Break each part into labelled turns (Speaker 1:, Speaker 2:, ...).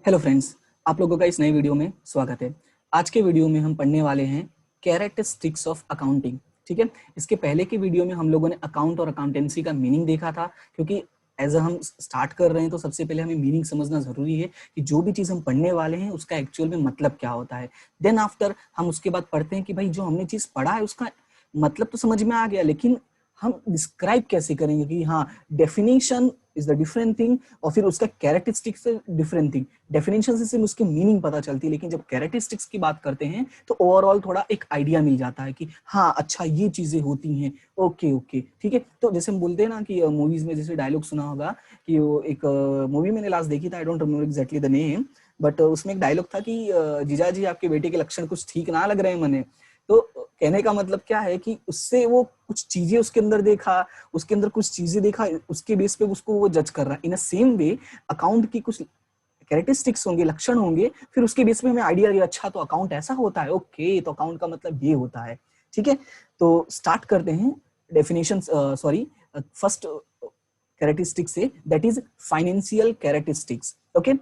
Speaker 1: Hello friends, आप लोगों का इस नए वीडियो में स्वागत है। आज के वीडियो में हम पढ़ने वाले हैं कैरेक्टरिस्टिक्स ऑफ अकाउंटिंग। ठीक है, इसके पहले की वीडियो में हम लोगों ने अकाउंट और अकाउंटेंसी का मीनिंग देखा था, क्योंकि एज हम स्टार्ट कर रहे हैं तो सबसे पहले हमें मीनिंग समझना जरूरी है कि जो भी चीज हम पढ़ने वाले हैं उसका एक्चुअल में मतलब क्या होता है। देन आफ्टर हम उसके बाद पढ़ते हैं कि भाई जो हमने चीज पढ़ा है उसका मतलब तो समझ में आ गया, लेकिन हम डिस्क्राइब कैसे करेंगे कि हाँ, definition is the different thing और फिर उसका कैरेक्टरिस्टिक्स से डिफरेंट थिंग। डेफिनेशन से सिर्फ उसकी मीनिंग पता चलती है, लेकिन जब कैरेक्टरिस्टिक्स की बात करते हैं तो ओवरऑल थोड़ा एक आइडिया मिल जाता है कि हाँ अच्छा ये चीजें होती हैं। ओके ओके ठीक है। तो जैसे हम बोलते हैं ना कि मूवीज में जैसे डायलॉग सुना होगा कि वो एक मूवी मैंने लास्ट देखी था, I don't remember exactly the name, but उसमें एक डायलॉग था कि जीजा जी आपके बेटे के लक्षण कुछ ठीक ना लग रहे हैं मने। तो कहने का मतलब क्या है कि उससे वो कुछ चीजें उसके अंदर देखा, उसके अंदर कुछ चीजें देखा, उसके बेस पे उसको वो जज कर रहा है। इन अ सेम वे अकाउंट की कुछ कैरेक्टरिस्टिक्स होंगे, लक्षण होंगे, फिर उसके बेस पे हमें आइडिया लगे, अच्छा तो अकाउंट ऐसा होता है, ओके तो अकाउंट का मतलब ये होता है। ठीक है, तो स्टार्ट करते हैं डेफिनेशन। सॉरी, फर्स्ट कैरेक्टरिस्टिक से, that is financial characteristics. Okay,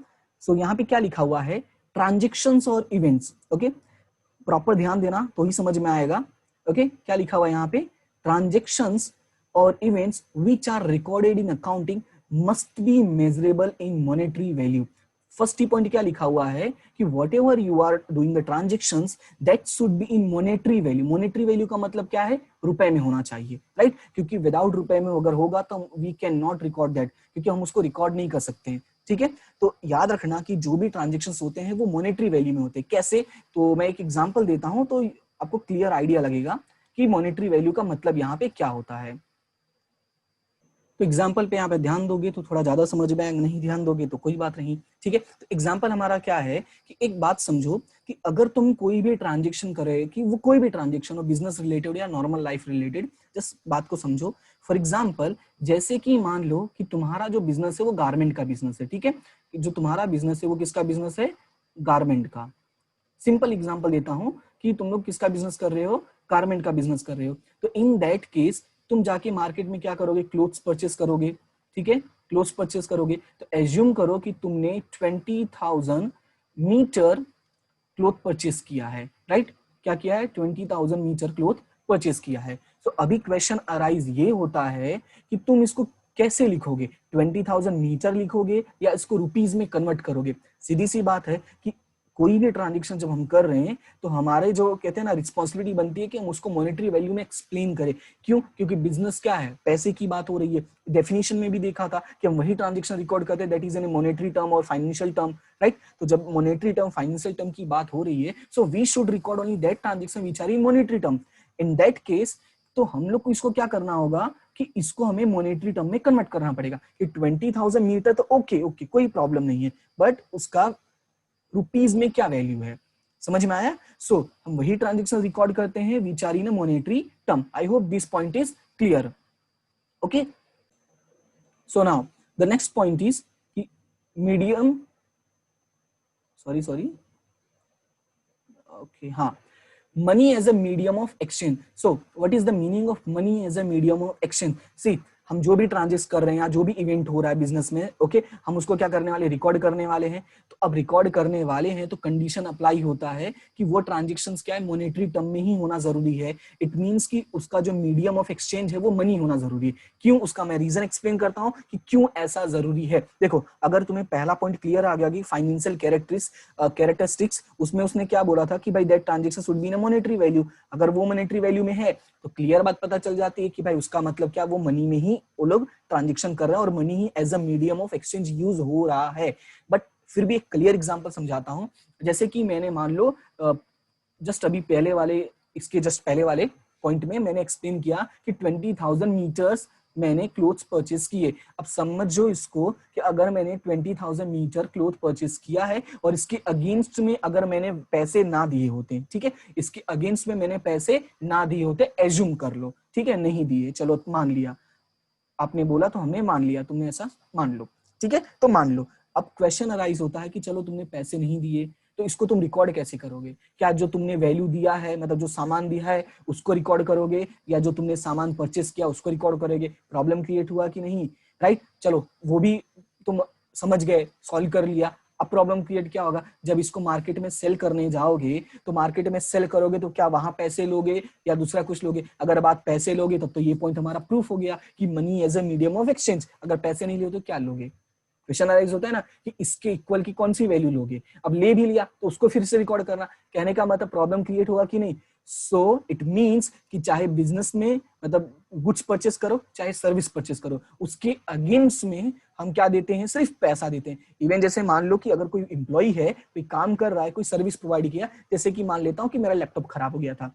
Speaker 1: so यहाँ पे क्या लिखा हुआ है, ट्रांजेक्शंस और इवेंट्स। ओके, प्रॉपर ध्यान देना तो ही समझ में आएगा। ओके, क्या लिखा हुआ है यहाँ पे, ट्रांजेक्शंस और events which are recorded in accounting must be measurable in monetary value. First ही पॉइंट क्या लिखा हुआ है कि whatever you are doing the transactions that should be in monetary value. Monetary value का मतलब क्या है, रुपए में होना चाहिए, राइट? क्योंकि विदाउट रुपए में अगर होगा तो we can not record that, क्योंकि हम उसको रिकॉर्ड नहीं कर सकते हैं। ठीक है, तो याद रखना कि जो भी ट्रांजेक्शन होते हैं वो मॉनेटरी वैल्यू में होते हैं। कैसे, तो मैं एक एग्जांपल देता हूं तो आपको क्लियर आइडिया लगेगा कि मॉनेटरी वैल्यू का मतलब यहाँ पे क्या होता है। तो एग्जाम्पल पे यहाँ पे ध्यान दोगे तो थोड़ा ज्यादा समझ में आएगा, नहीं ध्यान दोगे तो कोई बात नहीं। ठीक है, तो एग्जाम्पल हमारा क्या है कि एक बात समझो कि अगर तुम कोई भी ट्रांजेक्शन करे, कि वो कोई भी ट्रांजेक्शन हो, बिजनेस रिलेटेड या नॉर्मल लाइफ रिलेटेड, जस्ट बात को समझो। फॉर एग्जाम्पल, जैसे कि मान लो कि तुम्हारा जो बिजनेस है वो गारमेंट का बिजनेस है। ठीक है, जो तुम्हारा बिजनेस है वो किसका बिजनेस है, गारमेंट का। सिंपल एग्जांपल देता हूं कि तुम लोग किसका बिजनेस कर रहे हो, गारमेंट का बिजनेस कर रहे हो। तो इन दैट केस तुम जाके मार्केट में क्या करोगे, क्लोथ्स परचेस करोगे। ठीक है, क्लोथ्स परचेस करोगे तो एज्यूम करो कि तुमने 20,000 मीटर क्लोथ परचेस किया है, राइट? क्या किया है, 20,000 मीटर क्लोथ परचेस किया है। तो अभी क्वेश्चन अराइज ये होता है कि तुम इसको कैसे लिखोगे, 20,000 मीटर लिखोगे या इसको रुपीज में कन्वर्ट करोगे। सीधी सी बात है कि कोई भी ट्रांजेक्शन जब हम कर रहे हैं तो हमारे जो कहते हैं ना रिस्पॉन्सिबिलिटी बनती है कि हम उसको मॉनेटरी वैल्यू में एक्सप्लेन करें। क्यों? क्योंकि बिजनेस क्या है, पैसे की बात हो रही है। डेफिनेशन में भी देखा था कि हम वही ट्रांजेक्शन रिकॉर्ड करते हैं that is an monetary term और फाइनेंशियल टर्म, राइट? तो जब मॉनेटरी टर्म फाइनेंशियल टर्म की बात हो रही है, so we should record only that transaction which are in monetary term. In that case तो हम लोग को इसको क्या करना होगा कि इसको हमें मॉनेटरी टर्म में कन्वर्ट करना पड़ेगा कि 20,000 मीटर तो ओके ओके कोई प्रॉब्लम नहीं है, बट उसका रुपीज में क्या वैल्यू है। समझ में आया? सो हम वही ट्रांजेक्शन रिकॉर्ड करते हैं which are in monetary term. I hope this point is clear. Okay, so now the next point is medium, sorry okay, हाँ, money as a medium of exchange. So what is the meaning of money as a medium of exchange? See, हम जो भी ट्रांजेक्ट कर रहे हैं या जो भी इवेंट हो रहा है बिजनेस में, ओके, हम उसको क्या करने वाले, रिकॉर्ड करने वाले हैं। तो अब रिकॉर्ड करने वाले हैं तो कंडीशन अप्लाई होता है कि वो ट्रांजेक्शंस क्या है, मॉनेटरी टर्म में ही होना जरूरी है। इट मींस कि उसका जो मीडियम ऑफ एक्सचेंज है वो मनी होना जरूरी है। क्यों, उसका मैं रीजन एक्सप्लेन करता हूं कि क्यों ऐसा जरूरी है। देखो, अगर तुम्हें पहला पॉइंट क्लियर आ गया कि फाइनेंशियल कैरेक्टरिस्टिक्स, उसमें उसने क्या बोला था कि भाई that transaction should be in monetary value. अगर वो मॉनेटरी वैल्यू में है तो क्लियर बात पता चल जाती है कि भाई उसका मतलब क्या, वो मनी में ही वो लोग ट्रांजेक्शन कर रहे हैं और मनी ही as a medium of exchange use हो रहा है। बट फिर भी एक क्लियर एग्जांपल समझाता हूं। जैसे कि मैंने मान लो जस्ट अभी पहले वाले, इसके जस्ट पहले वाले पॉइंट में मैंने एक्सप्लेन किया कि 20,000 मीटर्स मैंने क्लोथ्स परचेस किए। अब समझो इसको कि अगर मैंने 20,000 मीटर क्लोथ परचेस किया है और इसके अगेंस्ट में अगर मैंने पैसे ना दिए होते, ठीक है, इसके अगेंस्ट में मैंने पैसे ना दिए होते, एज्यूम कर लो, ठीक है, नहीं दिए, चलो मान लिया, आपने बोला तो हमने मान लिया, तुमने ऐसा मान लो, ठीक है, तो मान लो। अब क्वेश्चन अराइज होता है कि चलो तुमने पैसे नहीं दिए तो इसको तुम रिकॉर्ड कैसे करोगे? क्या जो तुमने वैल्यू दिया है, मतलब जो सामान दिया है उसको रिकॉर्ड करोगे, या जो तुमने सामान परचेस किया उसको रिकॉर्ड करोगे? प्रॉब्लम क्रिएट हुआ कि नहीं, राइट? चलो वो भी तुम समझ गए, सॉल्व कर लिया। अब प्रॉब्लम क्रिएट क्या होगा, जब इसको मार्केट में सेल करने जाओगे तो मार्केट में सेल करोगे तो क्या वहां पैसे लोगे या दूसरा कुछ लोगे? अगर बात पैसे लोगे तब तो ये पॉइंट हमारा प्रूफ हो गया कि money as a medium of exchange. अगर पैसे नहीं लिए तो क्या लोगे? क्वेश्चन अराइज होता है ना कि इसके इक्वल की कौन सी वैल्यू लोगे। अब ले भी लिया तो उसको फिर से रिकॉर्ड करना, कहने का मतलब प्रॉब्लम क्रिएट होगा कि नहीं। सो इट मींस कि चाहे बिजनेस में मतलब गुड्स परचेस करो चाहे सर्विस परचेस करो, उसके अगेंस्ट में हम क्या देते हैं, सिर्फ पैसा देते हैं। इवन जैसे मान लो कि अगर कोई एम्प्लॉय है, कोई काम कर रहा है, कोई सर्विस प्रोवाइड किया, जैसे कि मान लेता हूं कि मेरा लैपटॉप खराब हो गया था,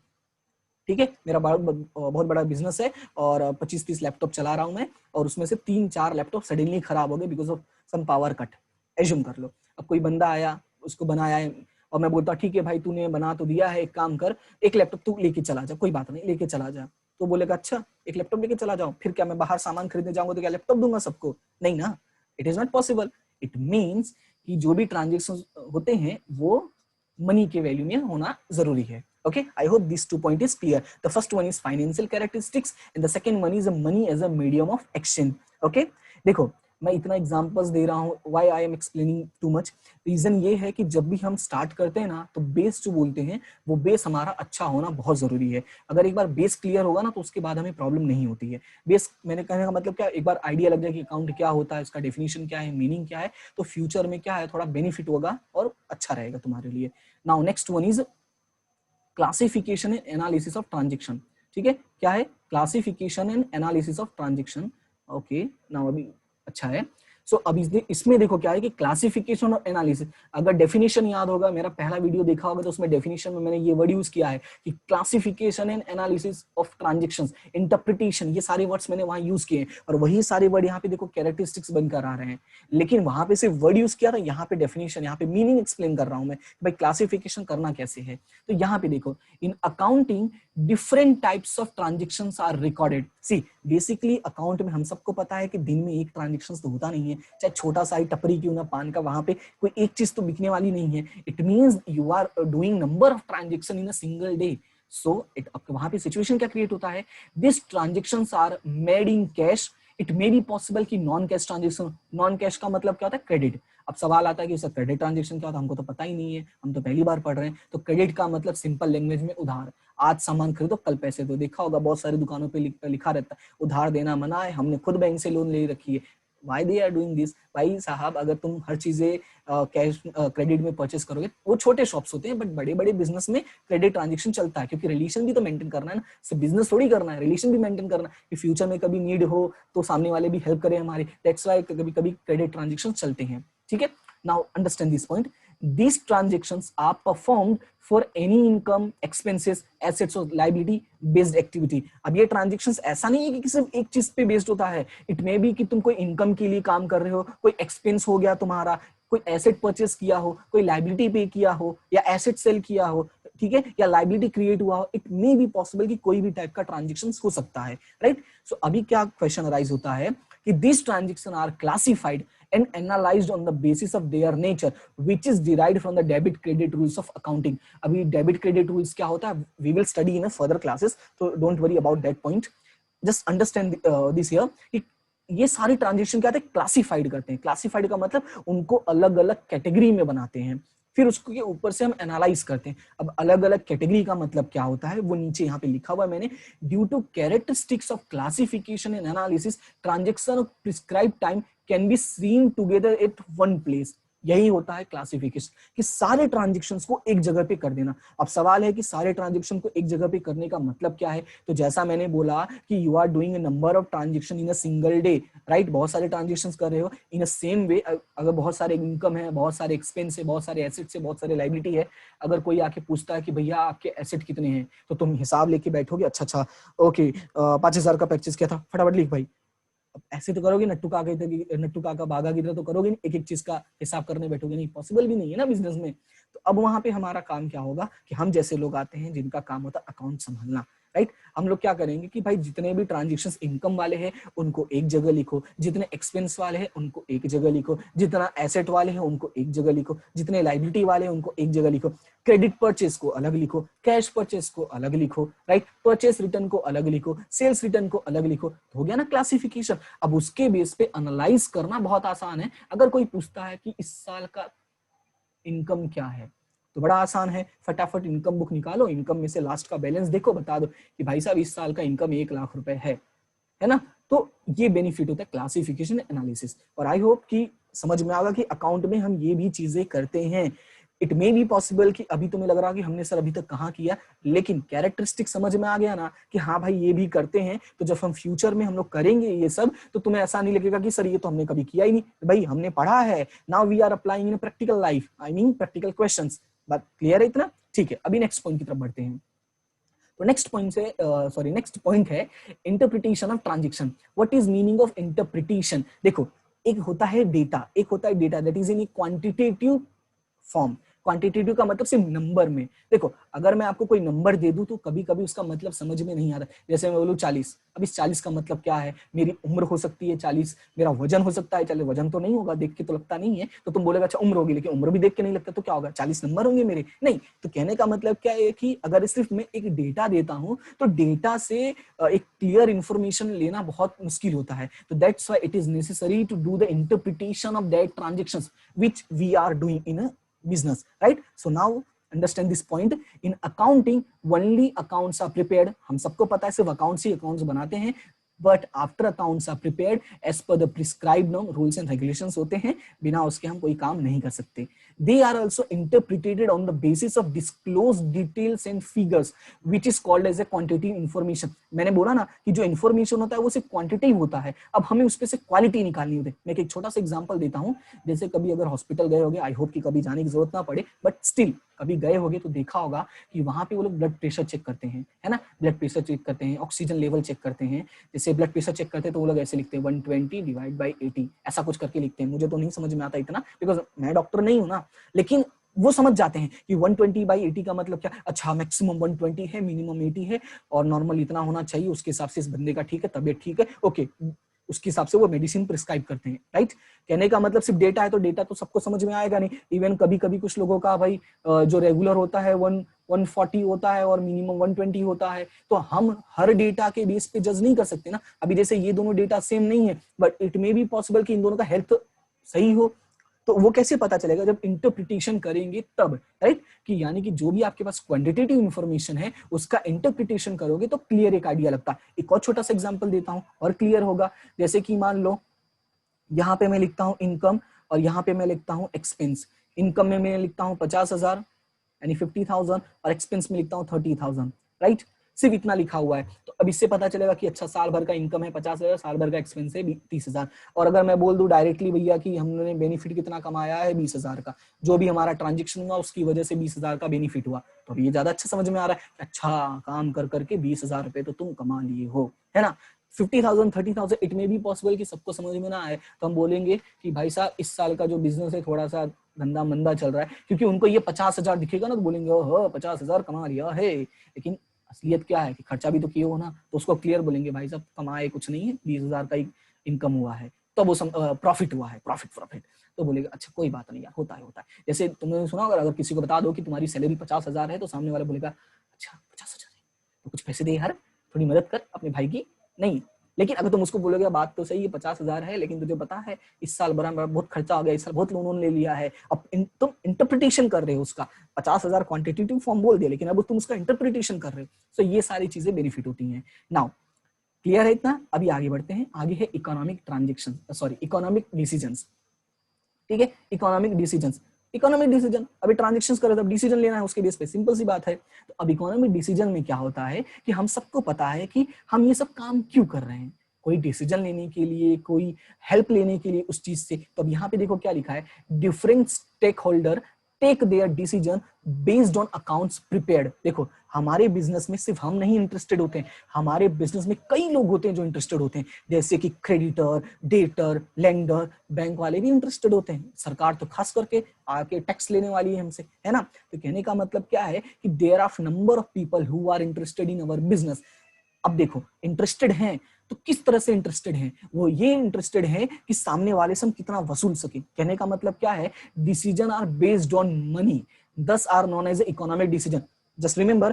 Speaker 1: ठीक है, मेरा बहुत बड़ा बिजनेस है और 25-30 लैपटॉप चला रहा हूं मैं, और उसमें से 3-4 लैपटॉप सडनली खराब हो गए because of some power cut, assume कर लो। अब कोई बंदा आया, उसको बनाया है, और मैं बोलता ठीक है भाई तूने बना तो दिया है, एक काम कर, एक लैपटॉप तू लेके चला जा, कोई बात नहीं लेके चला जा। तो बोलेगा अच्छा एक लैपटॉप लेके चला जाओ, फिर क्या मैं बाहर सामान खरीदने जाऊंगा तो क्या लैपटॉप दूंगा सबको? नहीं ना, it is not possible. It means कि जो भी ट्रांजेक्शन होते हैं वो मनी के वैल्यू में होना जरूरी है। Okay, I hope these 2 points is clear. The first one is financial characteristics and the second one is money as a medium of exchange. Okay, देखो मैं इतना एग्जांपल्स दे रहा हूँ, why I am explaining too much. Reason ये है कि जब भी हम स्टार्ट करते हैं ना तो बेस जो बोलते हैं वो बेस हमारा अच्छा होना बहुत जरूरी है। अगर एक बार बेस क्लियर होगा ना तो उसके बाद हमें प्रॉब्लम नहीं होती है। बेस मैंने कहने का मतलब क्या, एक बार आइडिया लग जाए कि अकाउंट क्या होता है, इसका डेफिनेशन क्या है, मीनिंग क्या है, तो फ्यूचर में क्या है थोड़ा बेनिफिट होगा और अच्छा रहेगा तुम्हारे लिए। Now next one is classification and analysis of transaction. ठीक है, क्या है? Classification and analysis of transaction. Okay, now अभी अच्छा है। सो अब इसमें देखो क्या है कि क्लासिफिकेशन और एनालिसिस, अगर डेफिनेशन याद होगा, मेरा पहला वीडियो देखा होगा तो उसमें डेफिनेशन में मैंने ये वर्ड यूज किया है कि classification and analysis of transactions, interpretation, ये सारे वर्ड्स मैंने वहां यूज किए, और वही सारे वर्ड यहाँ पे देखो कैरेक्टरिस्टिक्स बनकर आ रहे हैं। लेकिन वहां पे सिर्फ वर्ड यूज किया था, यहाँ पे डेफिनेशन, यहाँ पे मीनिंग एक्सप्लेन कर रहा हूं मैं, भाई क्लासिफिकेशन करना कैसे है। तो यहाँ पे देखो, in accounting different types of transactions are recorded. See basically account में हम सबको पता है कि दिन में एक ट्रांजेक्शन तो होता नहीं है, चाहे छोटा सा ही टपरी क्यों ना पान का, वहां पे कोई एक चीज तो बिकने वाली नहीं है। It means you are doing number of transaction in a single day. So वहां पे सिचुएशन क्या क्रिएट होता है, this transactions are made in cash. It may be possible कि non cash transaction, non cash का मतलब क्या होता है, क्रेडिट। अब सवाल आता है कि सर क्रेडिट ट्रांजेक्शन क्या होता है, हमको तो पता ही नहीं है, हम तो पहली बार पढ़ रहे हैं। तो क्रेडिट का मतलब सिंपल लैंग्वेज में उधार, आज सामान खरीदो कल पैसे दो। देखा होगा बहुत सारी दुकानों पे लिखा रहता है उधार देना मना है, हमने खुद बैंक से लोन ले रखी है। Why they are doing this? भाई साहब अगर तुम हर चीजें कैश क्रेडिट में परचेस करोगे, वो छोटे शॉप्स होते हैं, बट बड़े बड़े बिजनेस में क्रेडिट ट्रांजेक्शन चलता है, क्योंकि रिलेशन भी तो मेंटेन करना है ना, सिर्फ बिजनेस थोड़ी करना है, रिलेशन भी मेंटेन करना है कि फ्यूचर में कभी नीड हो तो सामने वाले भी हेल्प करें हमारी। दैट्स व्हाई कभी कभी क्रेडिट ट्रांजेक्शन चलते हैं। ठीक है, now understand this point. These transactions are performed for any income, expenses, assets or liability based activity. अब ये transactions ऐसा नहीं है कि सिर्फ एक चीज पे बेस्ड होता है। इट मे बी कि तुम कोई इनकम के लिए काम कर रहे हो, कोई एक्सपेंस हो गया तुम्हारा, कोई एसेट परचेस किया हो, कोई लाइबिलिटी पे किया हो, या एसेट सेल किया हो, ठीक है, या लाइबिलिटी क्रिएट हुआ हो। इट मे बी पॉसिबल कि कोई भी टाइप का ट्रांजेक्शन हो सकता है, राइट। सो अभी क्या क्वेश्चन अराइज होता है कि this transaction are classified and analyzed on the basis of their nature, which is derived from the debit credit rules of accounting. अभी debit credit rules क्या होता है, we will study in a further classes, so don't worry about that point. Just understand this here कि ये सारी transaction क्या होते हैं, क्लासिफाइड करते हैं। क्लासिफाइड का मतलब उनको अलग अलग कैटेगरी में बनाते हैं, फिर उसको के ऊपर से हम एनालाइज करते हैं। अब अलग अलग कैटेगरी का मतलब क्या होता है वो नीचे यहाँ पे लिखा हुआ है मैंने। Due to characteristics of classification and analysis, transaction of prescribe time can be seen together at one place. यही होता है क्लासिफिकेशन, कि सारे ट्रांजेक्शंस को एक जगह पे कर देना। अब सवाल है कि सारे ट्रांजेक्शन को एक जगह पे करने का मतलब क्या है, तो जैसा मैंने बोला कि you are doing a number of transaction in a single day, right. बहुत सारे ट्रांजेक्शंस कर रहे हो इन अ सेम वे। अगर बहुत सारे इनकम है, बहुत सारे एक्सपेंस है, बहुत सारे एसेट्स है, बहुत सारे लाइबिलिटी है, अगर कोई आके पूछता है कि भैया आपके एसेट कितने हैं, तो तुम हिसाब लेके बैठोगे, अच्छा ओके 5,000 का परचेज किया था, फटाफट लिख भाई। ऐसे तो करोगे, नट्टू काका भागा की तरह तो करोगे नहीं, एक एक चीज का हिसाब करने बैठोगे नहीं, पॉसिबल भी नहीं है ना बिजनेस में। तो अब वहां पे हमारा काम क्या होगा कि हम जैसे लोग आते हैं जिनका काम होता है अकाउंट संभालना, राइट। हम लोग क्या करेंगे कि भाई जितने भी ट्रांजेक्शंस इनकम वाले हैं उनको एक जगह लिखो, जितने एक्सपेंस वाले हैं उनको एक जगह लिखो, जितना एसेट वाले हैं उनको एक जगह लिखो, जितने लाइबिलिटी वाले हैं उनको एक जगह लिखो, क्रेडिट परचेस को अलग लिखो, कैश परचेस को अलग लिखो, राइट, परचेस रिटर्न को अलग लिखो, सेल्स रिटर्न को अलग लिखो। तो हो गया ना क्लासिफिकेशन। अब उसके बेस पे एनालाइज करना बहुत आसान है। अगर कोई पूछता है कि इस साल का इनकम क्या है। तो बड़ा आसान है, फटाफट इनकम बुक निकालो, इनकम में से लास्ट का बैलेंस देखो, बता दो कि भाई साहब इस साल का इनकम 1 लाख रुपए है ना। तो ये बेनिफिट होता है क्लासिफिकेशन एनालिसिस। और आई होप कि समझ में आएगा कि अकाउंट में हम ये भी चीजें करते हैं। इट मे बी पॉसिबल कि अभी तुम्हें लग रहा कि हमने सर अभी तक कहाँ किया, लेकिन कैरेक्टरिस्टिक समझ में आ गया ना कि हाँ भाई ये भी करते हैं। तो जब हम फ्यूचर में हम लोग करेंगे ये सब, तो तुम्हें ऐसा नहीं लगेगा कि सर ये तो हमने कभी किया ही नहीं, भाई हमने पढ़ा है, now we are applying in practical life, I mean practical questions. बात क्लियर है इतना? ठीक है, अभी नेक्स्ट पॉइंट की तरफ बढ़ते हैं। तो नेक्स्ट पॉइंट है interpretation of transaction. What is meaning of interpretation? देखो, एक होता है डेटा, एक होता है data that is in quantitative form. Quantitative का मतलब सिर्फ नंबर में। देखो, अगर मैं आपको कोई नंबर दे दूं तो कभी कभी उसका मतलब समझ में नहीं आता। जैसे मैं बोलूं 40, अब इस 40 का मतलब क्या है? मेरी उम्र हो सकती है 40, मेरा वजन हो सकता है, चले वजन तो नहीं होगा, देख के तो लगता नहीं है, तो तुम बोलेगा अच्छा उम्र होगी, लेकिन उम्र भी देख के नहीं लगता, तो क्या होगा? 40 नंबर होंगे मेरे? नहीं। तो कहने का मतलब क्या है कि अगर सिर्फ मैं एक डेटा देता हूं तो डेटा से एक क्लियर इंफॉर्मेशन लेना बहुत मुश्किल होता है। तो that's why it is necessary to do the interpretation of that transactions which we are doing in a business, right? So now understand this point. In accounting only accounts are prepared. हम सबको पता है सिर्फ accounts ही accounts बनाते हैं, but after accounts are prepared as per the prescribed norm, rules and regulations होते हैं, बिना उसके हम कोई काम नहीं कर सकते. They are also interpreted on the basis of disclosed details and figures, which is called as a quantitative information. मैंने बोला ना कि जो information होता है वो सिर्फ quantitative होता है, अब हमें उस पे से क्वालिटी निकालनी होती है। मैं एक छोटा सा एग्जांपल देता हूँ। जैसे कभी अगर हॉस्पिटल गए होगे, आई होप कि कभी जाने की जरूरत ना पड़े, बट स्टिल कभी गए होगे तो देखा होगा कि वहां पे वो लोग ब्लड प्रेशर चेक करते हैं, है ना, ब्लड प्रेशर चेक करते हैं, ऑक्सीजन लेवल चेक करते हैं। जैसे ब्लड प्रेशर चेक करते हैं तो वो लोग ऐसे लिखते हैं 120 डिवाइड बाई 80, ऐसा कुछ करके लिखते हैं। मुझे तो नहीं समझ में आता इतना, बिकॉज मैं डॉक्टर नहीं हूं ना, लेकिन वो समझ जाते हैं कि 120 बाई 80 का मतलब क्या? अच्छा, मैक्सिमम 120 है, मिनिमम 80 है, और नॉर्मल इतना होना चाहिए, उसके हिसाब से इस बंदे का ठीक है, तबियत ठीक है, ओके, उसके हिसाब से वो मेडिसिन प्रिस्क्राइब करते हैं, राइट। कहने का मतलब सिर्फ डेटा है तो डेटा तो सबको समझ में आएगा नहीं। इवन कभी कभी कुछ लोगों का भाई जो रेगुलर होता है 140 होता है और मिनिमम 120 होता है, तो हम हर डेटा के बेस पे जज नहीं कर सकते ना। अभी जैसे ये दोनों डेटा सेम नहीं है, but it may be possible कि इन दोनों का हेल्थ सही हो, तो वो कैसे पता चलेगा? जब इंटरप्रिटेशन करेंगे तब, राइट। कि यानी कि जो भी आपके पास क्वांटिटेटिव इंफॉर्मेशन है उसका इंटरप्रिटेशन करोगे तो क्लियर एक आइडिया लगता है। एक और छोटा सा एग्जांपल देता हूं और क्लियर होगा। जैसे कि मान लो यहाँ पे मैं लिखता हूं इनकम और यहाँ पे मैं लिखता हूं एक्सपेंस। इनकम में मैं लिखता हूं 50,000 यानी 50,000 और एक्सपेंस में लिखता हूं 30,000, राइट। सिर्फ इतना लिखा हुआ है, तो अब इससे पता चलेगा कि अच्छा साल भर का इनकम है 50,000, साल भर का एक्सपेंस है 30,000। और अगर मैं बोल दूं डायरेक्टली भैया कि हमने बेनिफिट कितना कमाया है 20,000 का, जो भी हमारा ट्रांजेक्शन हुआ उसकी वजह से 20,000 का बेनिफिट हुआ, तो अभी ये ज्यादा अच्छा समझ में आ रहा है। अच्छा, काम कर करके 20,000 रुपए तो तुम कमा लिए हो, है ना। 50,000 30,000 इट मे बी पॉसिबल कि सबको समझ में ना आए, तो हम बोलेंगे कि भाई साहब इस साल का जो बिजनेस है थोड़ा सा धंधा मंदा चल रहा है, क्योंकि उनको ये 50,000 दिखेगा ना तो बोलेंगे ओह 50,000 कमा लिया है, लेकिन असलियत क्या है कि खर्चा भी तो किए हो ना। तो उसको क्लियर बोलेंगे भाई साहब कमाए कुछ नहीं है, 20,000 का इनकम हुआ है, तो वो प्रॉफिट हुआ है, प्रॉफिट। तो बोलेगा अच्छा कोई बात नहीं यार, होता है। जैसे तुमने सुना अगर किसी को बता दो कि तुम्हारी सैलरी 50,000 है, तो सामने वाला बोलेगा अच्छा 50,000 है तो कुछ पैसे दे यार, थोड़ी मदद कर अपने भाई की। नहीं, लेकिन अगर तुम उसको बोलोगे बात तो सही है 50,000 है, लेकिन तुझे पता है इस साल बड़ा बहुत खर्चा हो गया, इस साल बहुत लोन ले लिया है, अब तुम इंटरप्रिटेशन कर रहे हो उसका। 50,000 क्वांटिटेटिव फॉर्म बोल दिया, लेकिन अब तुम उसका इंटरप्रिटेशन कर रहे हो। तो ये सारी चीजें बेनिफिट होती हैं। नाउ क्लियर है इतना? अभी आगे बढ़ते हैं। आगे है इकोनॉमिक ट्रांजेक्शन, इकोनॉमिक डिसीजंस। ठीक है, इकोनॉमिक डिसीजन, अभी ट्रांजेक्शंस कर रहे तब डिसीजन लेना है उसके बेस पे, सिंपल सी बात है। तो अब इकोनॉमिक डिसीजन में क्या होता है कि हम सबको पता है कि हम ये सब काम क्यों कर रहे हैं, कोई डिसीजन लेने के लिए, कोई हेल्प लेने के लिए उस चीज से। तो अब यहाँ पे देखो क्या लिखा है, different stake holder take their decision based on accounts prepared. देखो, हमारे बिजनेस में सिर्फ हम नहीं इंटरेस्टेड होते हैं, हमारे बिजनेस में कई लोग होते हैं जो इंटरेस्टेड होते हैं, जैसे कि क्रेडिटर, डेटर, लेंडर, बैंक वाले भी इंटरेस्टेड होते हैं। सरकार तो खास करके आके टैक्स लेने वाली है हमसे, है ना। तो कहने का मतलब क्या है कि there are number of people who are interested in our business. अब देखो, इंटरेस्टेड हैं तो किस तरह से इंटरेस्टेड हैं? वो ये इंटरेस्टेड हैं कि सामने वाले से हम कितना वसूल सके। कहने का मतलब क्या है, decision are based on money, thus are known as economic decision. Just remember,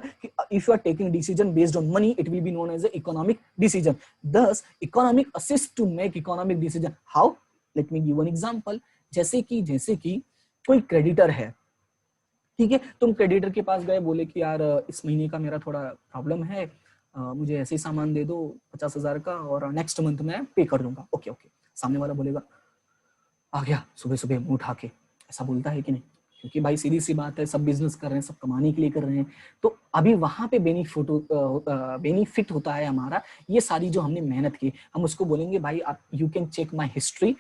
Speaker 1: if you are taking decision based on money, it will be known as economic decision. Thus, economic assists to make economic decision. How? Let me give one example. जैसे कि कोई creditor है, ठीक है, तुम creditor के पास गए, बोले कि यार इस महीने का मेरा थोड़ा प्रॉब्लम है, मुझे ऐसे ही सामान दे दो 50,000 का और नेक्स्ट मंथ में पे कर दूंगा। ओके ओके, सामने वाला बोलेगा आ गया सुबह सुबह मुंह उठा के, ऐसा बोलता है कि नहीं? क्योंकि भाई सीधी सी बात है, सब बिजनेस कर रहे हैं, सब कमाने के लिए कर रहे हैं, तो अभी वहां पे बेनिफिट होता है हमारा, ये सारी जो हमने मेहनत की, हम उसको बोलेंगे भाई आप you can check my history.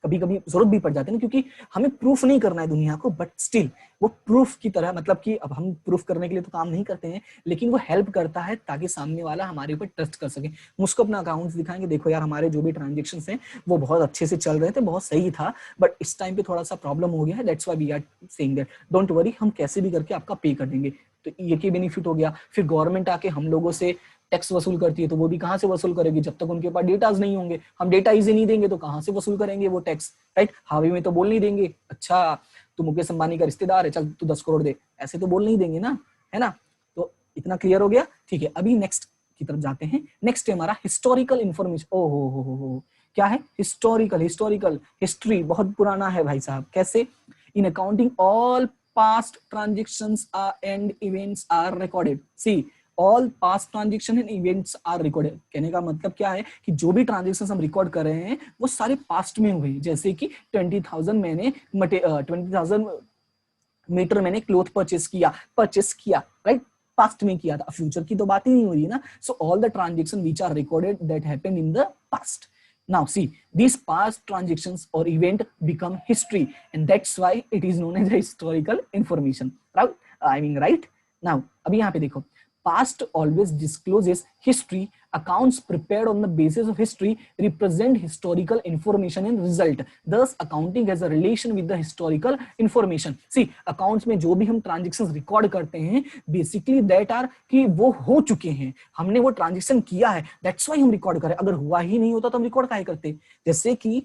Speaker 1: कभी कभी जरूरत भी पड़ जाती है ना, क्योंकि हमें प्रूफ नहीं करना है दुनिया को, बट स्टिल वो प्रूफ की तरह, मतलब कि अब हम प्रूफ करने के लिए तो काम नहीं करते हैं, लेकिन वो हेल्प करता है ताकि सामने वाला हमारे ऊपर ट्रस्ट कर सके। मुझको अपना अकाउंट्स दिखाएंगे, देखो यार हमारे जो भी ट्रांजेक्शंस हैं वो बहुत अच्छे से चल रहे थे, बहुत सही था, बट इस टाइम पे थोड़ा सा प्रॉब्लम हो गया है, that's why we are saying that, don't worry, हम कैसे भी करके आपका पे कर देंगे। तो ये बेनिफिट हो गया। फिर गवर्नमेंट आके हम लोगों से टैक्स वसूल करती है, तो वो भी कहां से वसूल करेगी, जब तक उनके पास डेटाज नहीं होंगे, हम डेटा इजी नहीं देंगे तो कहां से वसूल करेंगे वो टैक्स, राइट? हावी में तो बोल नहीं देंगे, अच्छा तू मुकेश अंबानी का रिश्तेदार है, चल तू 10 करोड़ दे, ऐसे तो बोल नहीं देंगे ना, है ना? तो इतना क्लियर हो गया, ठीक है। अभी नेक्स्ट की तरफ जाते हैं। नेक्स्ट है हमारा हिस्टोरिकल इन्फॉर्मेशन। ओ हो, क्या है? हिस्टोरिकल हिस्ट्री बहुत पुराना है भाई साहब। कैसे? In accounting all past transactions and events are recorded. See, all past transaction and events are recorded. कहने का मतलब क्या है कि जो भी ट्रांजेक्शन हम रिकॉर्ड कर रहे हैं वो सारे पास्ट में हुए। जैसे कि 20,000 मैंने 20,000 मीटर मैंने क्लोथ परचेस किया, राइट? पास्ट में किया था, फ्यूचर की तो बात ही नहीं हो रही ना। So all the transaction which are recorded that happened in the past. Now see, these past transactions or event become history, and that's why it is known as historical information, right? Right? Now अभी यहाँ पे देखो, past always discloses history. Accounts prepared on the basis of history represent historical information and result. Thus, accounting has a relation with the historical information. See, accounts में जो भी हम transactions record करते हैं, basically that are कि वो हो चुके हैं, हमने वो ट्रांजेक्शन किया है, that's why हम रिकॉर्ड करें। अगर हुआ ही नहीं होता तो हम रिकॉर्ड काहे करते? जैसे कि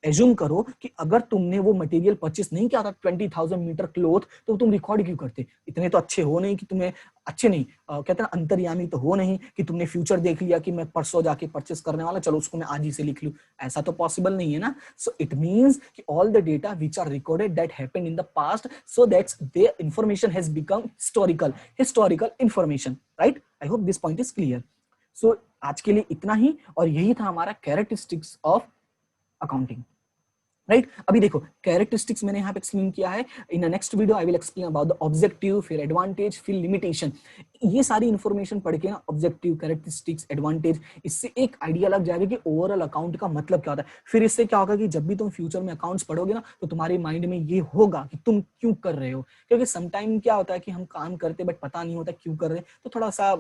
Speaker 1: एज्यूम करो कि अगर तुमने वो मटेरियल परचेस नहीं किया था 20,000 मीटर क्लोथ, तो तुम रिकॉर्ड क्यों करते? इतने तो अच्छे हो नहीं कि तुम्हें, अच्छे नहीं कहते हैं अंतर्यामी तो हो नहीं कि तुमने फ्यूचर देख लिया कि मैं परसों जाके परचेस करने वाला, चलो उसको मैं आज ही से लिख लूं, ऐसा तो पॉसिबल नहीं है ना। सो इट मींस कि all the data which are recorded that happened in the past, so that's their information has become historical information, right? I hope this point is clear. So आज के लिए इतना ही, और यही था हमारा कैरेक्टरिस्टिक्स ऑफ अकाउंटिंग, राइट? अभी देखो कैरेक्टरिस्टिक्स मैंने यहाँ पे एक्सप्लेन किया है। In next video I will explain about the objective, फिर एडवांटेज, फिर लिमिटेशन। ये सारी इंफॉर्मेशन पढ़ के ना, ऑब्जेक्टिव, कैरेक्टरिस्टिक्स, एडवांटेज, इससे एक आइडिया लग जाएगा कि ओवरऑल अकाउंट का मतलब क्या होता है। फिर इससे क्या होगा कि जब भी तुम फ्यूचर में अकाउंट्स पढ़ोगे ना, तो तुम्हारे माइंड में ये होगा कि तुम क्यों कर रहे हो। क्योंकि समटाइम क्या होता है कि हम काम करते बट पता नहीं होता क्यों कर रहे हैं, तो थोड़ा सा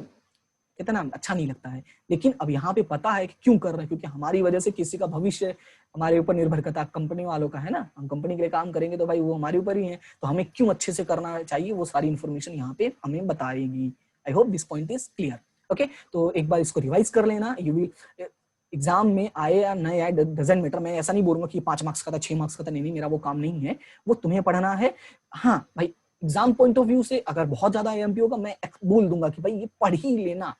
Speaker 1: कहते ना अच्छा नहीं लगता है। लेकिन अब यहाँ पे पता है कि क्यों कर रहे हैं, क्योंकि हमारी वजह से किसी का भविष्य हमारे ऊपर निर्भर करता है, कंपनी वालों का, है ना? हम कंपनी के लिए काम करेंगे तो भाई वो हमारे ऊपर ही है, तो हमें क्यों अच्छे से करना चाहिए, वो सारी इंफॉर्मेशन यहाँ पे हमें बताएगी। आई hope this point is clear. Okay, तो एक बार इसको रिवाइज कर लेना। यू विल एग्जाम में आए या नहीं आए डजेंट मैटर। मैं ऐसा नहीं बोलूंगा कि 5 मार्क्स का था, 6 मार्क्स का था, नहीं, मेरा वो काम नहीं है, वो तुम्हें पढ़ना है। हाँ भाई, एग्जाम पॉइंट ऑफ व्यू से अगर बहुत ज्यादा एमपी होगा, मैं बोल दूंगा कि भाई ये पढ़ ही लेना,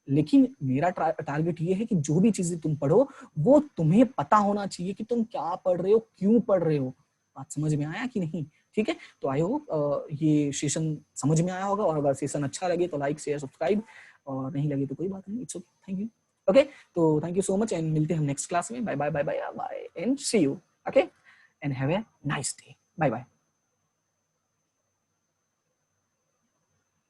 Speaker 1: लेकिन मेरा टारगेट ये है कि जो भी चीजें तुम पढ़ो वो तुम्हें पता होना चाहिए कि तुम क्या पढ़ रहे हो, क्यों पढ़ रहे हो। बात समझ में आया कि नहीं? ठीक है, तो आई होप ये सेशन समझ में आया होगा, और अगर सेशन अच्छा लगे तो लाइक, शेयर, सब्सक्राइब, और नहीं लगे तो कोई बात नहीं, it's okay, thank you. Okay, तो thank you so much, and मिलते हैं हम नेक्स्ट क्लास में। Bye bye bye bye bye and see you. Okay, and have a nice day. Bye bye.